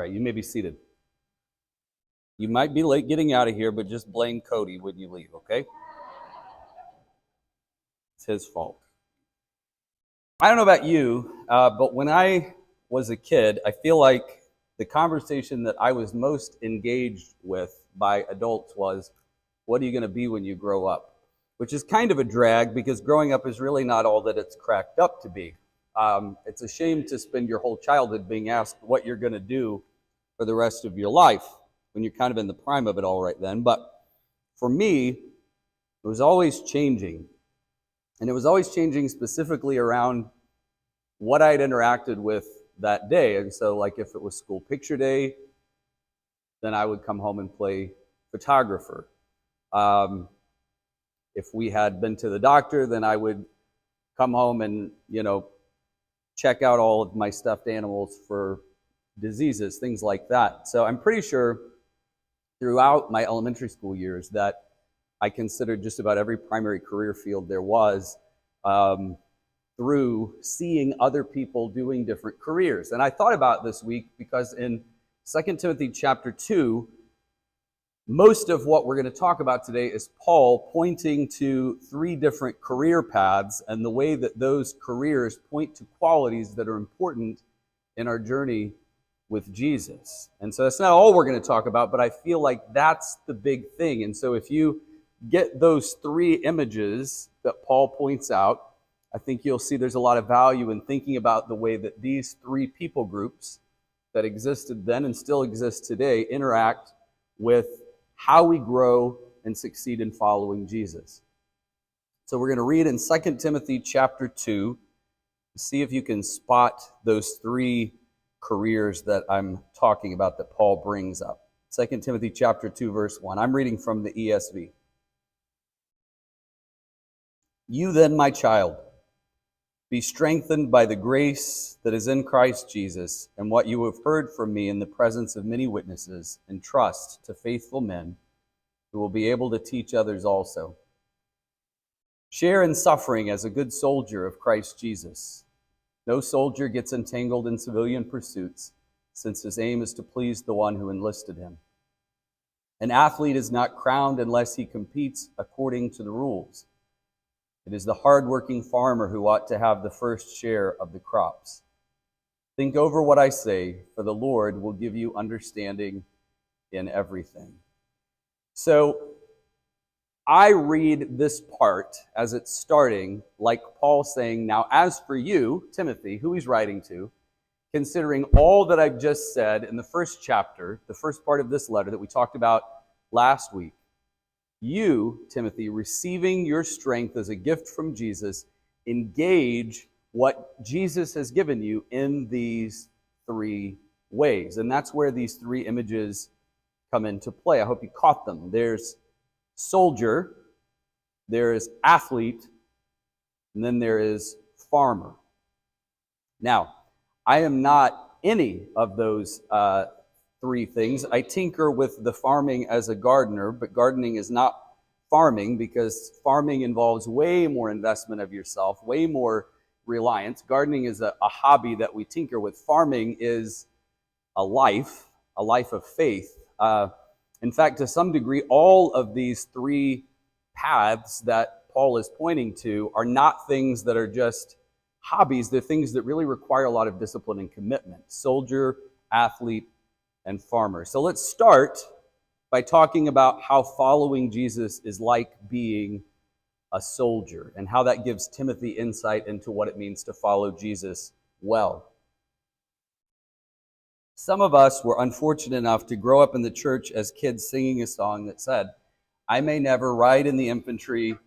right, you may be seated. You might be late getting out of here, but just blame Cody when you leave, okay? It's his fault. I don't know about you, but when I was a kid, I feel like the conversation that I was most engaged with by adults was, what are you going to be when you grow up? Which is kind of a drag because growing up is really not all that it's cracked up to be. It's a shame to spend your whole childhood being asked what you're going to do for the rest of your life when you're kind of in the prime of it all right then. But for me, it was always changing. And it was always changing specifically around what I'd interacted with that day. And so, like, if it was school picture day, then I would come home and play photographer. If we had been to the doctor, then I would come home and, check out all of my stuffed animals for diseases, things like that. So I'm pretty sure throughout my elementary school years that I considered just about every primary career field there was through seeing other people doing different careers. And I thought about this week because in 2 Timothy chapter 2, most of what we're going to talk about today is Paul pointing to three different career paths and the way that those careers point to qualities that are important in our journey with Jesus. And so that's not all we're going to talk about, but I feel like that's the big thing. And so if you get those three images that Paul points out, I think you'll see there's a lot of value in thinking about the way that these three people groups that existed then and still exist today interact with how we grow and succeed in following Jesus. So we're going to read in 2 Timothy chapter 2, see if you can spot those three careers that I'm talking about that Paul brings up. 2 Timothy chapter 2, verse 1. I'm reading from the ESV. You then, my child, be strengthened by the grace that is in Christ Jesus, and what you have heard from me in the presence of many witnesses, and trust to faithful men who will be able to teach others also. Share in suffering as a good soldier of Christ Jesus. No soldier gets entangled in civilian pursuits, since his aim is to please the one who enlisted him. An athlete is not crowned unless he competes according to the rules. It is the hard-working farmer who ought to have the first share of the crops. Think over what I say, for the Lord will give you understanding in everything. So I read this part as it's starting like Paul saying, now as for you, Timothy, who he's writing to, considering all that I've just said in the first chapter, the first part of this letter that we talked about last week, you, Timothy, receiving your strength as a gift from Jesus, engage what Jesus has given you in these three ways. And that's where these three images come into play. I hope you caught them. There's soldier, there is athlete, and then there is farmer. Now, I am not any of those three things. I tinker with the farming as a gardener, but gardening is not farming because farming involves way more investment of yourself, way more reliance. Gardening is a hobby that we tinker with. Farming is a life of faith. In fact, to some degree, all of these three paths that Paul is pointing to are not things that are just hobbies. They're things that really require a lot of discipline and commitment. Soldier, athlete, and farmer. So let's start by talking about how following Jesus is like being a soldier and how that gives Timothy insight into what it means to follow Jesus well. Some of us were unfortunate enough to grow up in the church as kids singing a song that said, I may never ride in the infantry,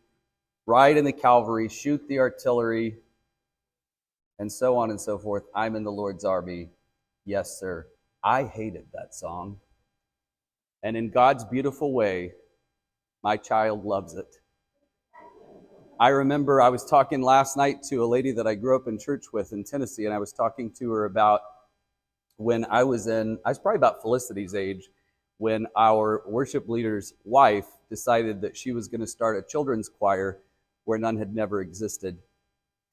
ride in the cavalry, shoot the artillery, and so on and so forth. I'm in the Lord's army. Yes, sir. I hated that song. And in God's beautiful way, my child loves it. I remember I was talking last night to a lady that I grew up in church with in Tennessee, and I was talking to her about when I was probably about Felicity's age, when our worship leader's wife decided that she was going to start a children's choir where none had never existed.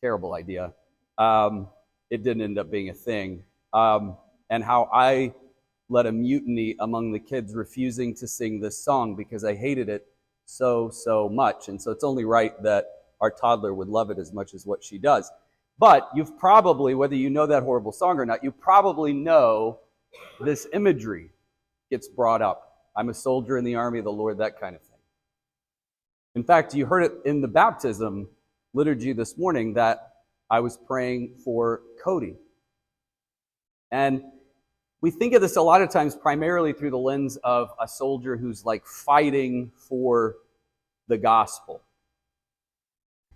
Terrible idea. It didn't end up being a thing. And how I led a mutiny among the kids refusing to sing this song because I hated it so much. And so it's only right that our toddler would love it as much as what she does. But you've probably, whether you know that horrible song or not, you probably know this imagery gets brought up. I'm a soldier in the army of the Lord, that kind of thing. In fact, you heard it in the baptism liturgy this morning that I was praying for Cody. And we think of this a lot of times primarily through the lens of a soldier who's like fighting for the gospel.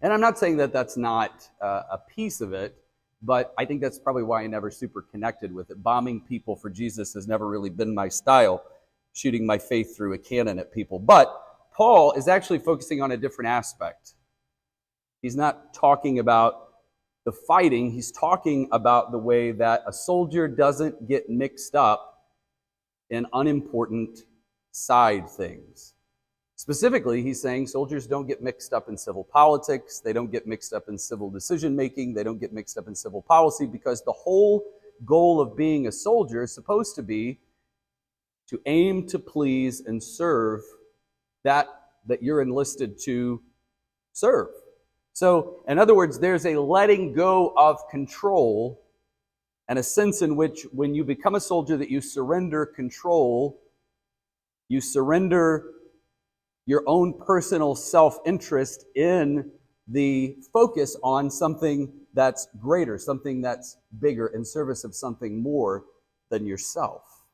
And I'm not saying that that's not a piece of it, but I think that's probably why I never super connected with it. Bombing people for Jesus has never really been my style, shooting my faith through a cannon at people. But Paul is actually focusing on a different aspect. He's not talking about the fighting, he's talking about the way that a soldier doesn't get mixed up in unimportant side things. Specifically, he's saying soldiers don't get mixed up in civil politics, they don't get mixed up in civil decision making, they don't get mixed up in civil policy, because the whole goal of being a soldier is supposed to be to aim to please and serve that you're enlisted to serve. So, in other words, there's a letting go of control and a sense in which when you become a soldier that you surrender control, you surrender your own personal self-interest in the focus on something that's greater, something that's bigger, in service of something more than yourself.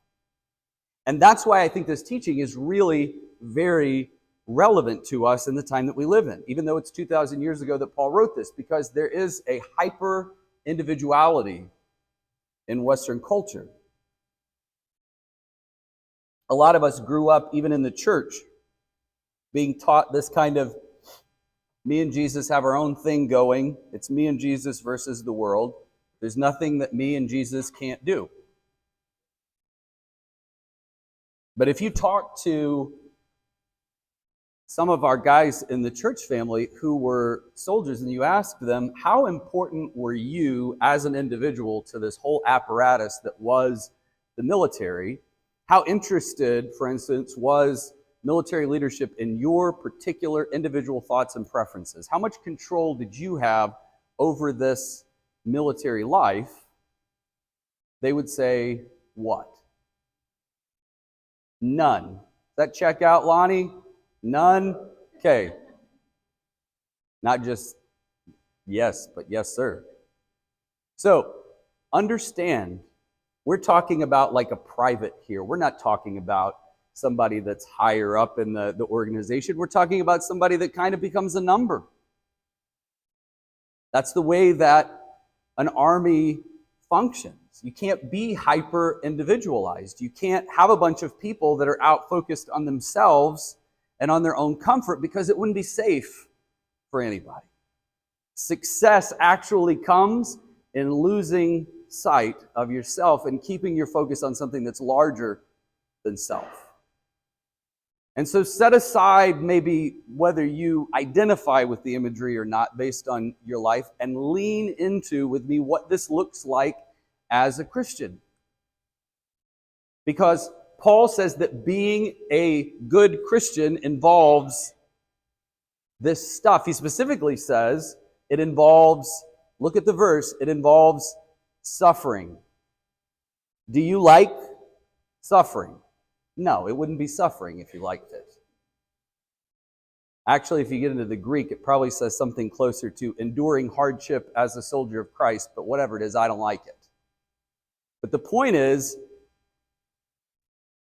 And that's why I think this teaching is really very relevant to us in the time that we live in, even though it's 2,000 years ago that Paul wrote this, because there is a hyper-individuality in Western culture. A lot of us grew up, even in the church, being taught this kind of, me and Jesus have our own thing going. It's me and Jesus versus the world. There's nothing that me and Jesus can't do. But if you talk to some of our guys in the church family who were soldiers, and you ask them, how important were you as an individual to this whole apparatus that was the military? How interested, for instance, was military leadership in your particular individual thoughts and preferences? How much control did you have over this military life? They would say, what? None. Does that check out, Lonnie? None? Okay. Not just yes, but yes, sir. So, understand, we're talking about like a private here. We're not talking about somebody that's higher up in the organization. We're talking about somebody that kind of becomes a number. That's the way that an army functions. You can't be hyper-individualized. You can't have a bunch of people that are out focused on themselves and on their own comfort, because it wouldn't be safe for anybody. Success actually comes in losing sight of yourself and keeping your focus on something that's larger than self. And so set aside maybe whether you identify with the imagery or not based on your life, and lean into with me what this looks like as a Christian. Because Paul says that being a good Christian involves this stuff. He specifically says it involves, look at the verse, it involves suffering. Do you like suffering? No, it wouldn't be suffering if you liked it. Actually, if you get into the Greek, it probably says something closer to enduring hardship as a soldier of Christ, but whatever it is, I don't like it. But the point is,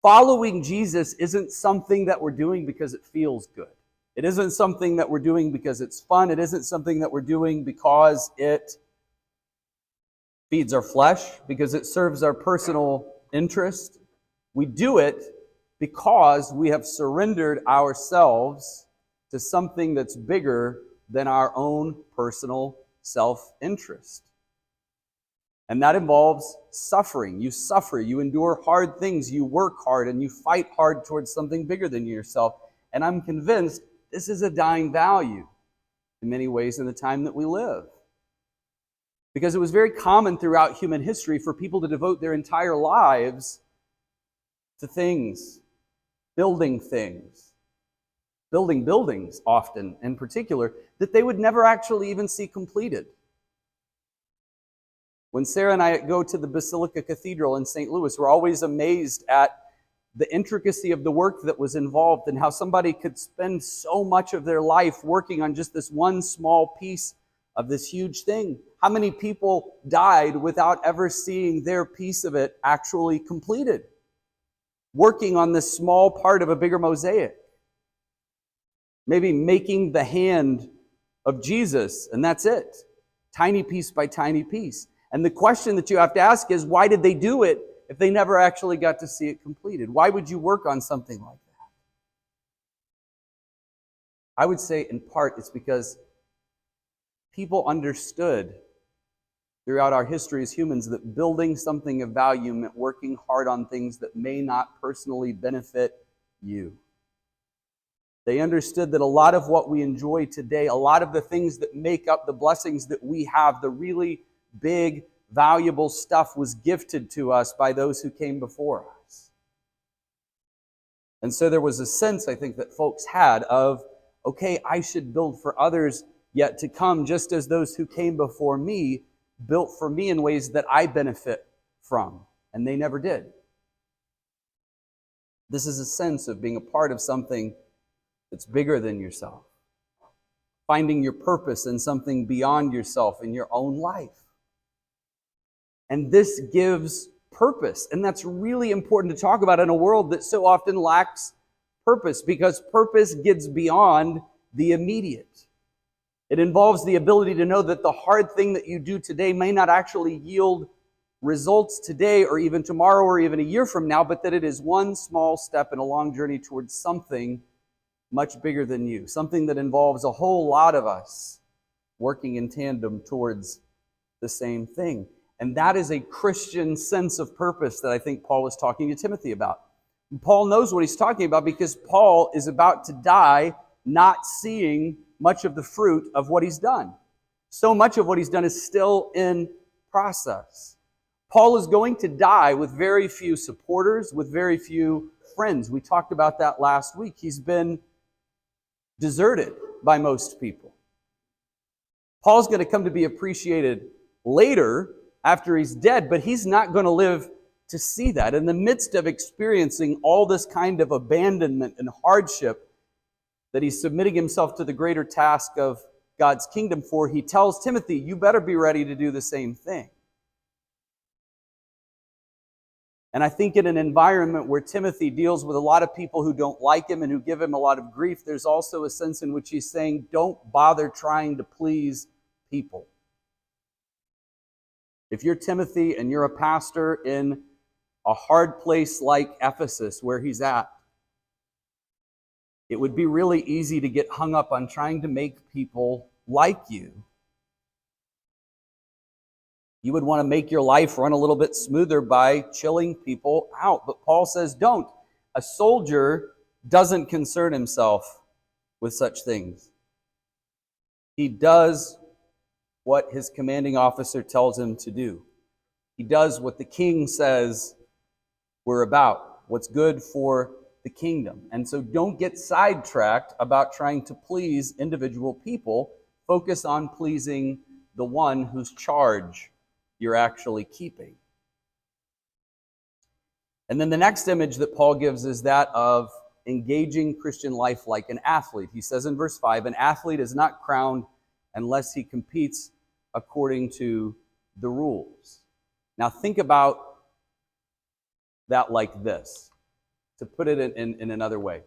following Jesus isn't something that we're doing because it feels good. It isn't something that we're doing because it's fun. It isn't something that we're doing because it feeds our flesh, because it serves our personal interest. We do it because we have surrendered ourselves to something that's bigger than our own personal self-interest. And that involves suffering. You suffer, you endure hard things, you work hard, and you fight hard towards something bigger than yourself. And I'm convinced this is a dying value in many ways in the time that we live. Because it was very common throughout human history for people to devote their entire lives to things, building things, building buildings often in particular, that they would never actually even see completed. When Sarah and I go to the Basilica Cathedral in St. Louis, we're always amazed at the intricacy of the work that was involved and how somebody could spend so much of their life working on just this one small piece of this huge thing. How many people died without ever seeing their piece of it actually completed? Working on this small part of a bigger mosaic. Maybe making the hand of Jesus, and that's it. Tiny piece by tiny piece. And the question that you have to ask is, why did they do it if they never actually got to see it completed? Why would you work on something like that? I would say in part it's because people understood throughout our history as humans that building something of value meant working hard on things that may not personally benefit you. They understood that a lot of what we enjoy today, a lot of the things that make up the blessings that we have, the really big, valuable stuff was gifted to us by those who came before us. And so there was a sense, I think, that folks had of, okay, I should build for others yet to come, just as those who came before me built for me in ways that I benefit from. And they never did. This is a sense of being a part of something that's bigger than yourself. Finding your purpose in something beyond yourself in your own life. And this gives purpose. And that's really important to talk about in a world that so often lacks purpose, because purpose gets beyond the immediate. It involves the ability to know that the hard thing that you do today may not actually yield results today or even tomorrow or even a year from now, but that it is one small step in a long journey towards something much bigger than you, something that involves a whole lot of us working in tandem towards the same thing. And that is a Christian sense of purpose that I think Paul was talking to Timothy about. And Paul knows what he's talking about because Paul is about to die not seeing much of the fruit of what he's done. So much of what he's done is still in process. Paul is going to die with very few supporters, with very few friends. We talked about that last week. He's been deserted by most people. Paul's going to come to be appreciated later after he's dead, but he's not going to live to see that. In the midst of experiencing all this kind of abandonment and hardship that he's submitting himself to the greater task of God's kingdom for, he tells Timothy, you better be ready to do the same thing. And I think in an environment where Timothy deals with a lot of people who don't like him and who give him a lot of grief, there's also a sense in which he's saying, don't bother trying to please people. If you're Timothy and you're a pastor in a hard place like Ephesus, where he's at, it would be really easy to get hung up on trying to make people like you. You would want to make your life run a little bit smoother by chilling people out. But Paul says, don't. A soldier doesn't concern himself with such things. He does what his commanding officer tells him to do. He does what the king says we're about, what's good for the kingdom. And so don't get sidetracked about trying to please individual people. Focus on pleasing the one whose charge you're actually keeping. And then the next image that Paul gives is that of engaging Christian life like an athlete. He says in verse 5, an athlete is not crowned unless he competes according to the rules. Now think about that like this, to put it in another way.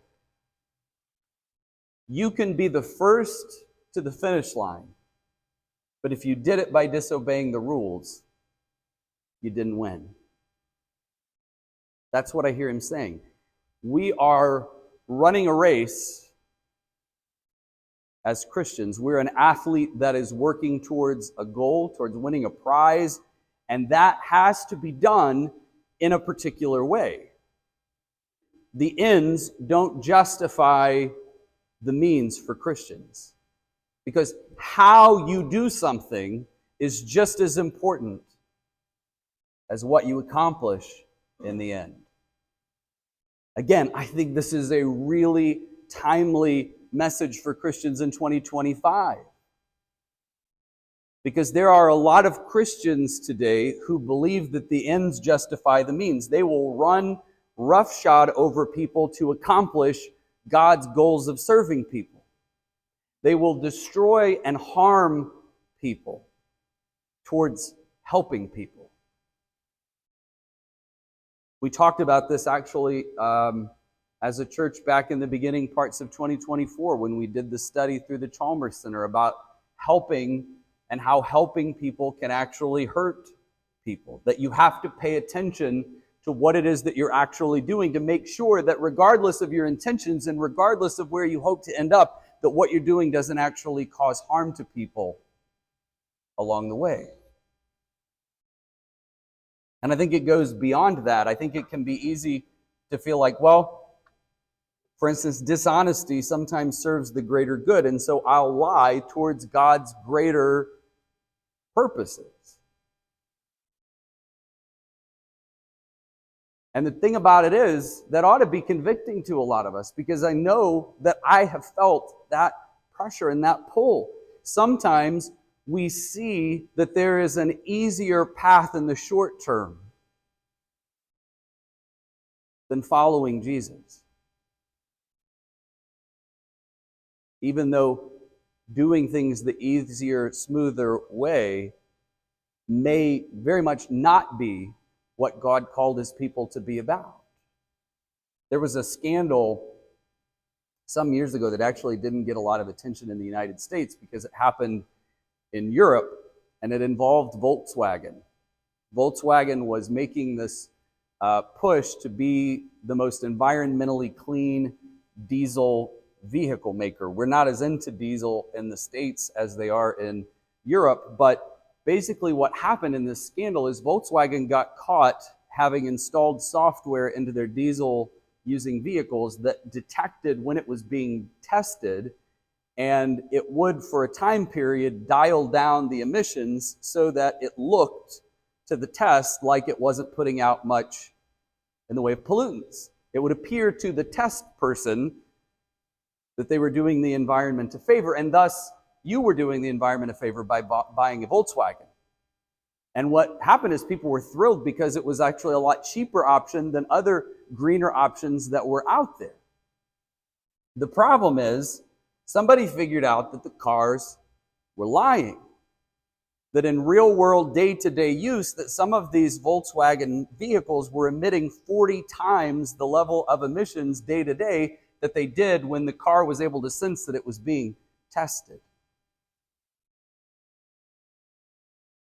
You can be the first to the finish line, but if you did it by disobeying the rules, you didn't win. That's what I hear him saying. We are running a race as Christians. We're an athlete that is working towards a goal, towards winning a prize, and that has to be done in a particular way. The ends don't justify the means for Christians, because how you do something is just as important as what you accomplish in the end. Again, I think this is a really timely message for Christians in 2025. Because there are a lot of Christians today who believe that the ends justify the means. They will run roughshod over people to accomplish God's goals of serving people. They will destroy and harm people towards helping people. We talked about this actually as a church back in the beginning parts of 2024 when we did the study through the Chalmers Center about helping and how helping people can actually hurt people. That you have to pay attention to what it is that you're actually doing to make sure that regardless of your intentions and regardless of where you hope to end up, that what you're doing doesn't actually cause harm to people along the way. And I think it goes beyond that. I think it can be easy to feel like, well, for instance, dishonesty sometimes serves the greater good, and so I'll lie towards God's greater purposes. And the thing about it is, that ought to be convicting to a lot of us, because I know that I have felt that pressure and that pull. Sometimes we see that there is an easier path in the short term than following Jesus. Even though doing things the easier, smoother way may very much not be what God called his people to be about. There was a scandal some years ago that actually didn't get a lot of attention in the United States because it happened in Europe, and it involved Volkswagen. Volkswagen was making this push to be the most environmentally clean diesel vehicle maker. We're not as into diesel in the States as they are in Europe, but basically what happened in this scandal is Volkswagen got caught having installed software into their diesel using vehicles that detected when it was being tested, and it would, for a time period, dial down the emissions so that it looked to the test like it wasn't putting out much in the way of pollutants. It would appear to the test person that they were doing the environment a favor, and thus you were doing the environment a favor by buying a Volkswagen. And what happened is people were thrilled because it was actually a lot cheaper option than other greener options that were out there. The problem is, somebody figured out that the cars were lying. That in real world day-to-day use, that some of these Volkswagen vehicles were emitting 40 times the level of emissions day-to-day that they did when the car was able to sense that it was being tested.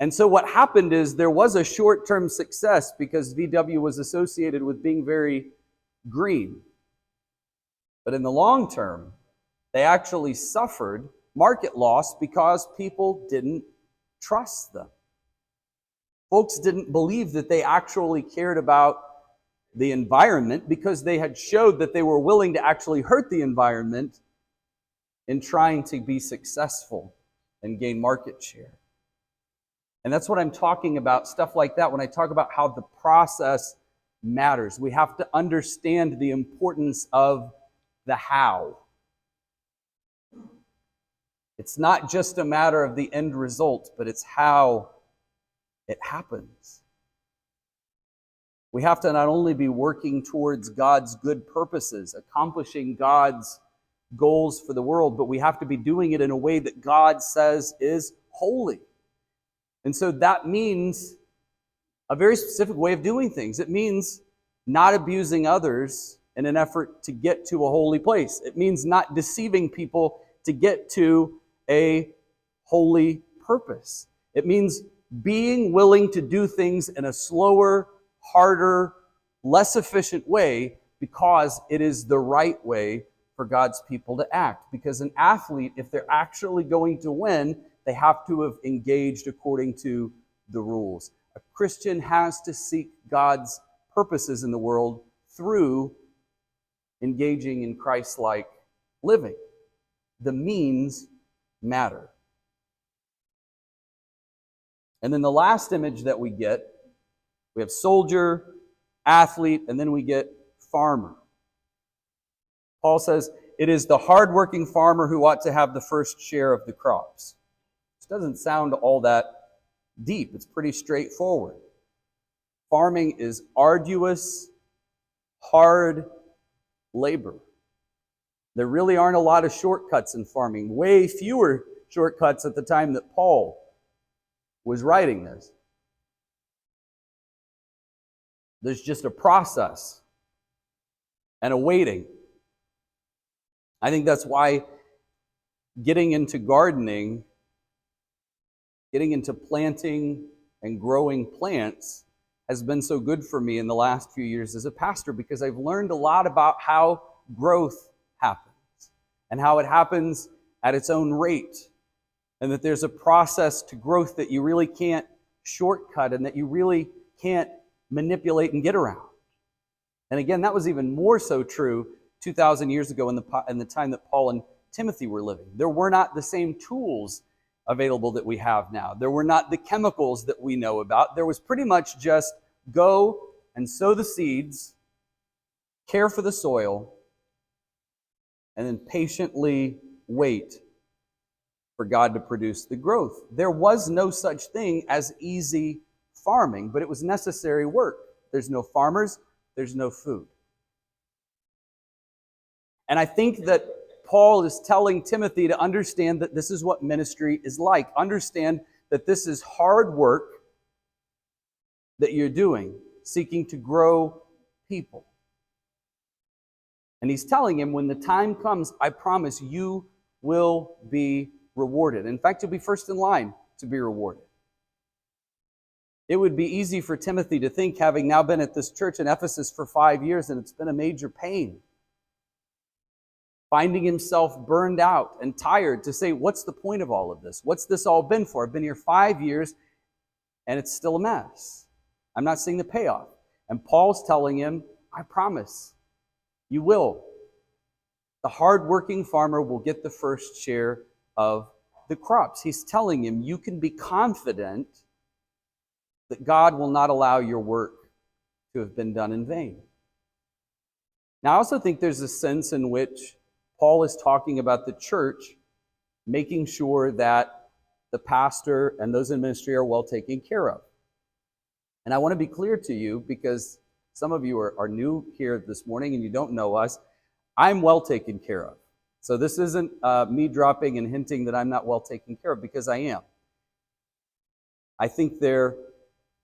And so what happened is there was a short-term success because VW was associated with being very green. But in the long term, they actually suffered market loss because people didn't trust them. Folks didn't believe that they actually cared about the environment because they had showed that they were willing to actually hurt the environment in trying to be successful and gain market share. And that's what I'm talking about, stuff like that, when I talk about how the process matters. We have to understand the importance of the how. It's not just a matter of the end result, but it's how it happens. We have to not only be working towards God's good purposes, accomplishing God's goals for the world, but we have to be doing it in a way that God says is holy. And so that means a very specific way of doing things. It means not abusing others in an effort to get to a holy place. It means not deceiving people to get to a holy purpose. It means being willing to do things in a slower, harder, less efficient way because it is the right way for God's people to act. Because an athlete, if they're actually going to win, they have to have engaged according to the rules. A Christian has to seek God's purposes in the world through engaging in Christ-like living. The means matter. And then the last image that we have soldier, athlete, and then we get farmer. Paul says, it is the hardworking farmer who ought to have the first share of the crops. This doesn't sound all that deep. It's pretty straightforward. Farming is arduous, hard labor. There really aren't a lot of shortcuts in farming. Way fewer shortcuts at the time that Paul was writing this. There's just a process and a waiting. I think that's why getting into gardening, getting into planting and growing plants has been so good for me in the last few years as a pastor, because I've learned a lot about how growth happens and how it happens at its own rate, and that there's a process to growth that you really can't shortcut and that you really can't manipulate and get around. And again, that was even more so true 2,000 years ago in the time that Paul and Timothy were living. There were not the same tools available that we have now. There were not the chemicals that we know about. There was pretty much just go and sow the seeds, care for the soil, and then patiently wait for God to produce the growth. There was no such thing as easy farming, but it was necessary work. There's no farmers, there's no food. And I think that Paul is telling Timothy to understand that this is what ministry is like. Understand that this is hard work that you're doing, seeking to grow people. And he's telling him, when the time comes, I promise you will be rewarded. In fact, you'll be first in line to be rewarded. It would be easy for Timothy to think, having now been at this church in Ephesus for 5 years, and it's been a major pain, finding himself burned out and tired, to say, what's the point of all of this? What's this all been for? I've been here 5 years, and it's still a mess. I'm not seeing the payoff. And Paul's telling him, I promise, you will. The hardworking farmer will get the first share of the crops. He's telling him, you can be confident that God will not allow your work to have been done in vain. Now, I also think there's a sense in which Paul is talking about the church making sure that the pastor and those in ministry are well taken care of. And I want to be clear to you, because some of you are new here this morning and you don't know us. I'm well taken care of. So this isn't me dropping and hinting that I'm not well taken care of, because I am. I think there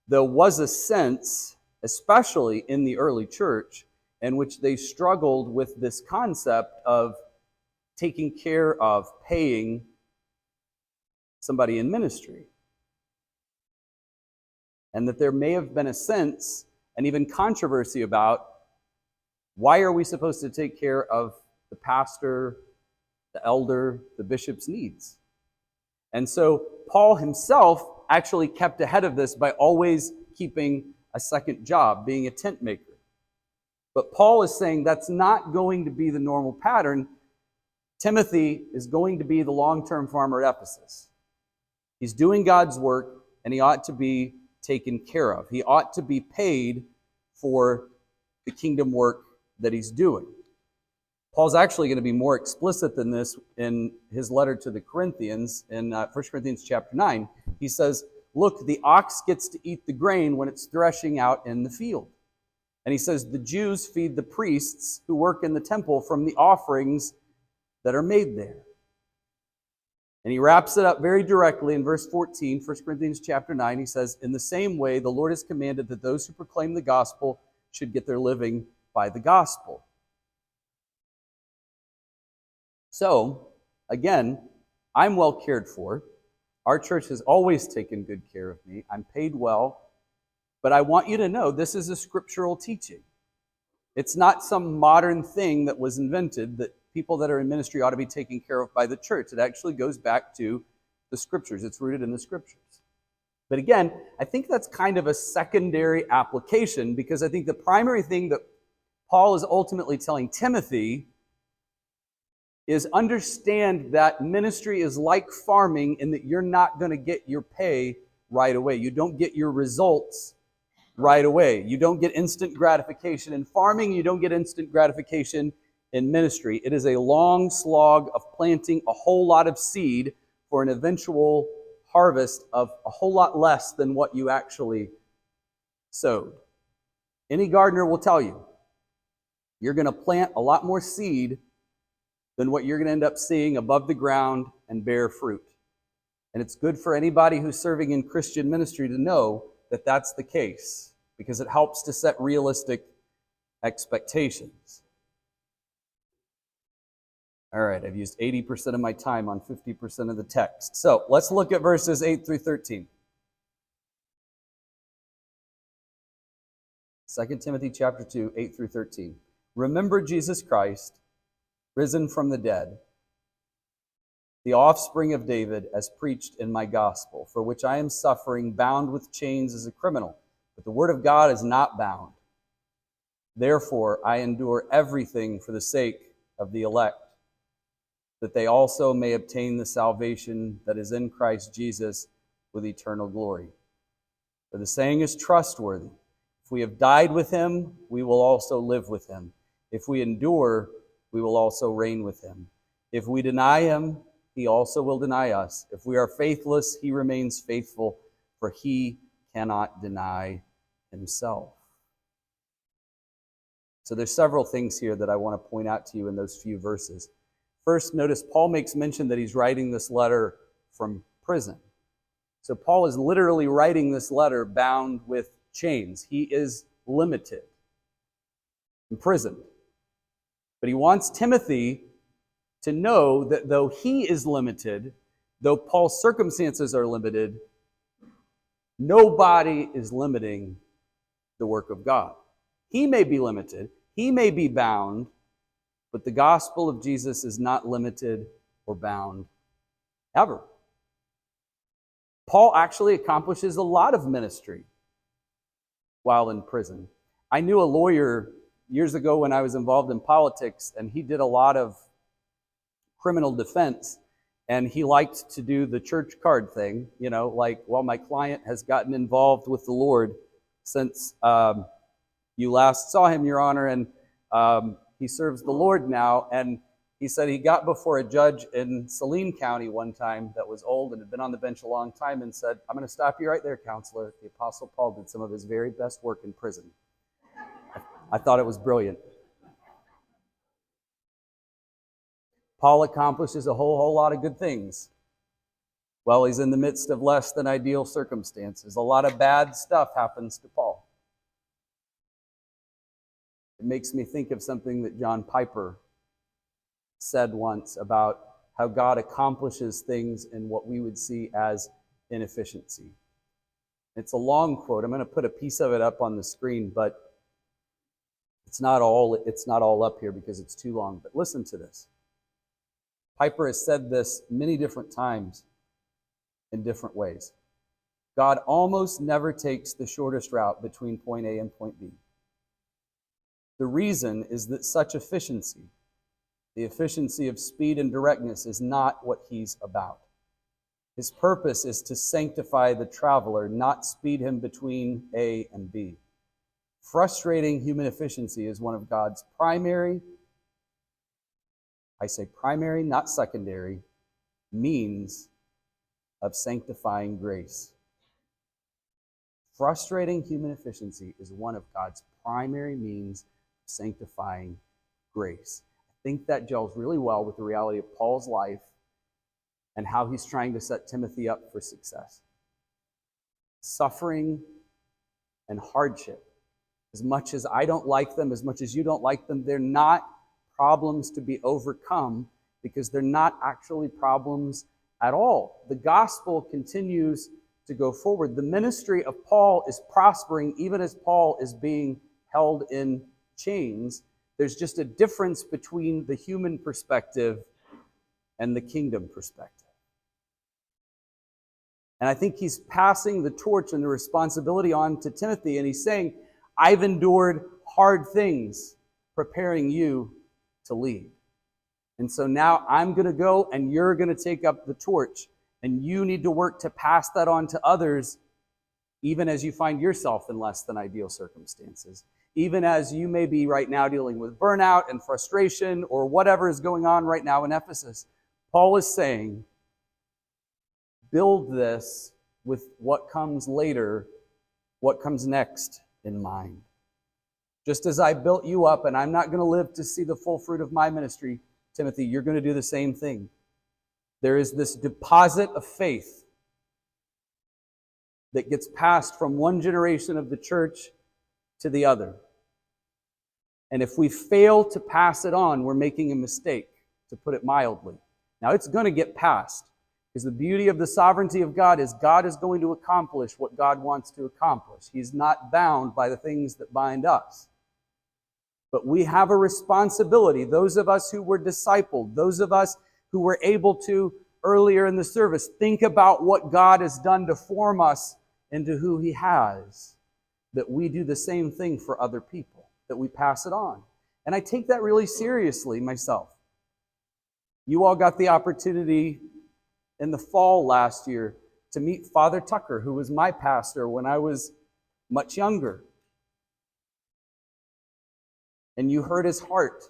was a sense, especially in the early church, in which they struggled with this concept of taking care of, paying somebody in ministry. And that there may have been a sense and even controversy about, why are we supposed to take care of the pastor, the elder, the bishop's needs? And so Paul himself actually kept ahead of this by always keeping a second job, being a tent maker. But Paul is saying that's not going to be the normal pattern. Timothy is going to be the long-term farmer at Ephesus. He's doing God's work, and he ought to be taken care of. He ought to be paid for the kingdom work that he's doing. Paul's actually going to be more explicit than this in his letter to the Corinthians in 1 Corinthians chapter 9. He says, look, the ox gets to eat the grain when it's threshing out in the field. And he says, the Jews feed the priests who work in the temple from the offerings that are made there. And he wraps it up very directly in verse 14, 1 Corinthians chapter 9. He says, in the same way, the Lord has commanded that those who proclaim the gospel should get their living by the gospel. So, again, I'm well cared for. Our church has always taken good care of me. I'm paid well. But I want you to know this is a scriptural teaching. It's not some modern thing that was invented that people that are in ministry ought to be taken care of by the church. It actually goes back to the scriptures. It's rooted in the scriptures. But again, I think that's kind of a secondary application, because I think the primary thing that Paul is ultimately telling Timothy is understand that ministry is like farming in that you're not going to get your pay right away. You don't get your results right away. You don't get instant gratification in farming. You don't get instant gratification in ministry. It is a long slog of planting a whole lot of seed for an eventual harvest of a whole lot less than what you actually sowed. Any gardener will tell you, you're going to plant a lot more seed than what you're going to end up seeing above the ground and bear fruit. And it's good for anybody who's serving in Christian ministry to know that that's the case, because it helps to set realistic expectations. All right, I've used 80% of my time on 50% of the text. So let's look at verses 8 through 13. 2 Timothy chapter 2, 8 through 13. Remember Jesus Christ, risen from the dead, the offspring of David, as preached in my gospel, for which I am suffering, bound with chains as a criminal. But the word of God is not bound. Therefore, I endure everything for the sake of the elect, that they also may obtain the salvation that is in Christ Jesus with eternal glory. For the saying is trustworthy. If we have died with him, we will also live with him. If we endure, we will also reign with him. If we deny him, he also will deny us. If we are faithless, he remains faithful, for he cannot deny himself. So there's several things here that I want to point out to you in those few verses. First, notice Paul makes mention that he's writing this letter from prison. So Paul is literally writing this letter bound with chains. He is limited, imprisoned. But he wants Timothy to know that though he is limited, though Paul's circumstances are limited, nobody is limiting the work of God. He may be limited, he may be bound, but the gospel of Jesus is not limited or bound ever. Paul actually accomplishes a lot of ministry while in prison. I knew a lawyer years ago when I was involved in politics, and he did a lot of criminal defense, and he liked to do the church card thing, like, well, my client has gotten involved with the Lord since you last saw him, Your Honor, and he serves the Lord now. And he said he got before a judge in Saline County one time that was old and had been on the bench a long time and said, I'm going to stop you right there, counselor. The Apostle Paul did some of his very best work in prison. I thought it was brilliant. Paul accomplishes a whole lot of good things while he's in the midst of less than ideal circumstances. A lot of bad stuff happens to Paul. It makes me think of something that John Piper said once about how God accomplishes things in what we would see as inefficiency. It's a long quote. I'm going to put a piece of it up on the screen, but it's not all up here because it's too long. But listen to this. Piper has said this many different times in different ways. God almost never takes the shortest route between point A and point B. The reason is that such efficiency, the efficiency of speed and directness, is not what he's about. His purpose is to sanctify the traveler, not speed him between A and B. Frustrating human efficiency is one of God's primary, I say primary, not secondary, means of sanctifying grace. Frustrating human efficiency is one of God's primary means of sanctifying grace. I think that gels really well with the reality of Paul's life and how he's trying to set Timothy up for success. Suffering and hardship, as much as I don't like them, as much as you don't like them, they're not problems to be overcome because they're not actually problems at all. The gospel continues to go forward. The ministry of Paul is prospering even as Paul is being held in chains. There's just a difference between the human perspective and the kingdom perspective. And I think he's passing the torch and the responsibility on to Timothy, and he's saying, I've endured hard things preparing you to lead. And so now I'm going to go and you're going to take up the torch, and you need to work to pass that on to others even as you find yourself in less than ideal circumstances. even as you may be right now dealing with burnout and frustration or whatever is going on right now in Ephesus. Paul is saying, build this with what comes later, what comes next in mind. Just as I built you up, and I'm not going to live to see the full fruit of my ministry, Timothy, you're going to do the same thing. There is this deposit of faith that gets passed from one generation of the church to the other. And if we fail to pass it on, we're making a mistake, to put it mildly. Now, it's going to get passed, because the beauty of the sovereignty of God is going to accomplish what God wants to accomplish. He's not bound by the things that bind us. But we have a responsibility, those of us who were discipled, those of us who were able to, earlier in the service, think about what God has done to form us into who He has, that we do the same thing for other people, that we pass it on. And I take that really seriously myself. You all got the opportunity in the fall last year to meet Father Tucker, who was my pastor when I was much younger. And you heard his heart.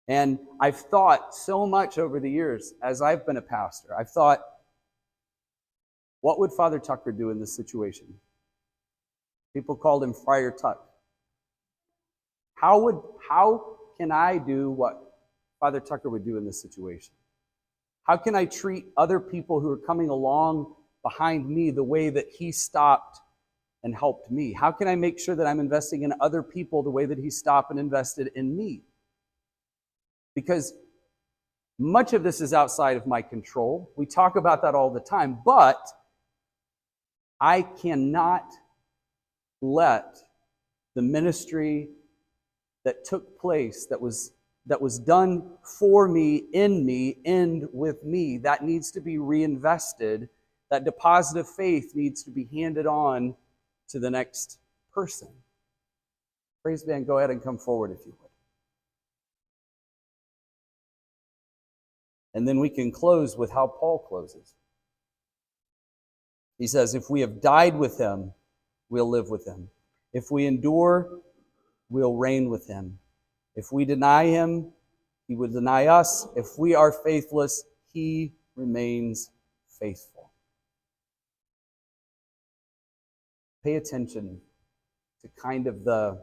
And I've thought so much over the years as I've been a pastor. I've thought, what would Father Tucker do in this situation? People called him Friar Tuck. How can I do what Father Tucker would do in this situation? How can I treat other people who are coming along behind me the way that he stopped and helped me? How can I make sure that I'm investing in other people the way that he stopped and invested in me? Because much of this is outside of my control. We talk about that all the time, but I cannot let the ministry that took place, that was done for me, in me, end with me. That needs to be reinvested. That deposit of faith needs to be handed on to the next person. Praise band, go ahead and come forward if you would. And then we can close with how Paul closes. He says, if we have died with Him, we'll live with Him. If we endure, we'll reign with Him. If we deny Him, He will deny us. If we are faithless, He remains faithful. Pay attention to kind of the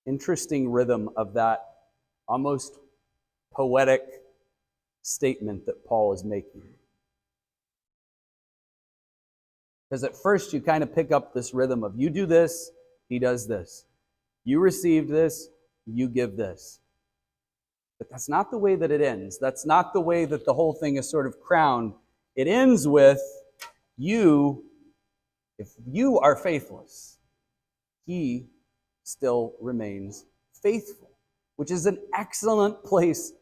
interesting rhythm of that almost poetic statement that Paul is making. Because at first you kind of pick up this rhythm of you do this, He does this. You receive this, you give this. But that's not the way that it ends. That's not the way that the whole thing is sort of crowned. It ends with you, if you are faithless, He still remains faithful, which is an excellent place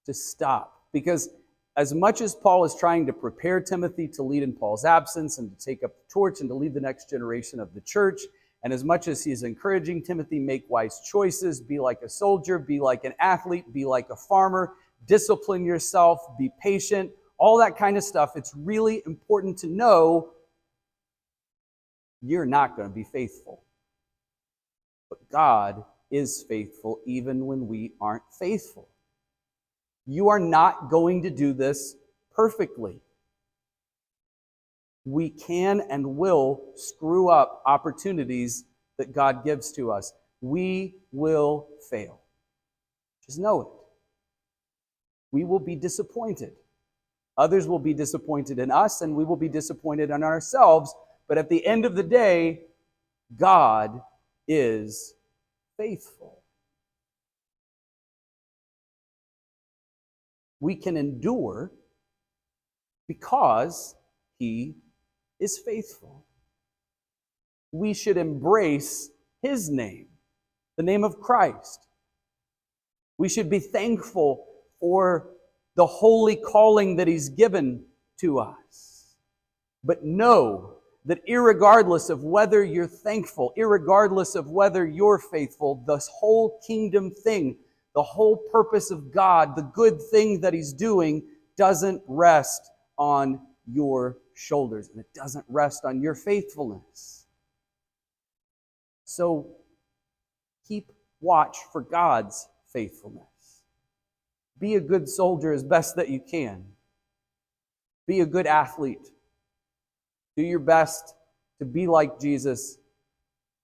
to stop. Because as much as Paul is trying to prepare Timothy to lead in Paul's absence and to take up the torch and to lead the next generation of the church, and as much as he's encouraging Timothy, make wise choices, be like a soldier, be like an athlete, be like a farmer, discipline yourself, be patient, all that kind of stuff, it's really important to know you're not going to be faithful. But God is faithful even when we aren't faithful. You are not going to do this perfectly. We can and will screw up opportunities that God gives to us. We will fail. Just know it. We will be disappointed. Others will be disappointed in us, and we will be disappointed in ourselves. But at the end of the day, God is faithful. We can endure because He is faithful. We should embrace His name, the name of Christ. We should be thankful for the holy calling that He's given to us. But know that irregardless of whether you're thankful, irregardless of whether you're faithful, this whole kingdom thing, the whole purpose of God, the good thing that He's doing, doesn't rest on your shoulders. And it doesn't rest on your faithfulness. So keep watch for God's faithfulness. Be a good soldier as best that you can. Be a good athlete. Do your best to be like Jesus.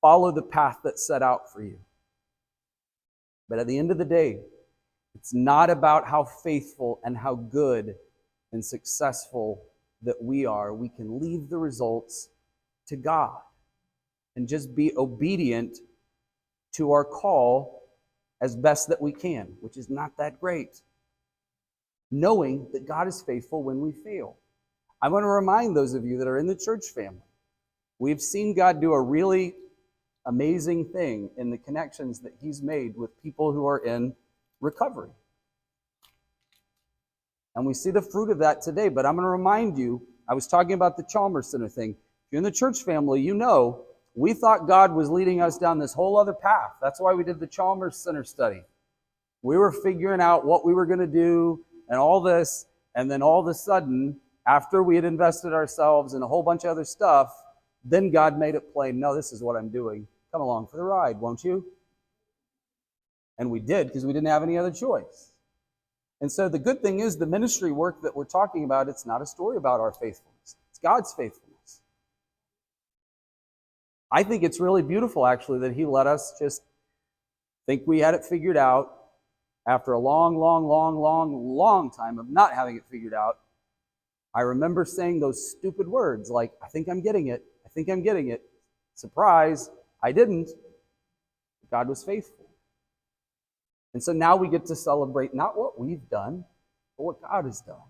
Follow the path that's set out for you. But at the end of the day, it's not about how faithful and how good and successful that we are. We can leave the results to God and just be obedient to our call as best that we can, which is not that great. Knowing that God is faithful when we fail. I want to remind those of you that are in the church family, we've seen God do a really amazing thing in the connections that He's made with people who are in recovery. And we see the fruit of that today. But I'm going to remind you, I was talking about the Chalmers Center thing. If you're in the church family, you know we thought God was leading us down this whole other path. That's why we did the Chalmers Center study. We were figuring out what we were going to do and all this, and then all of a sudden, after we had invested ourselves in a whole bunch of other stuff, then God made it plain, no, this is what I'm doing. Come along for the ride, won't you? And we did, because we didn't have any other choice. And so the good thing is the ministry work that we're talking about, it's not a story about our faithfulness. It's God's faithfulness. I think it's really beautiful, actually, that He let us just think we had it figured out after a long time of not having it figured out. I remember saying those stupid words like, I think I'm getting it. I think I'm getting it. Surprise, I didn't. God was faithful. And so now we get to celebrate not what we've done, but what God has done.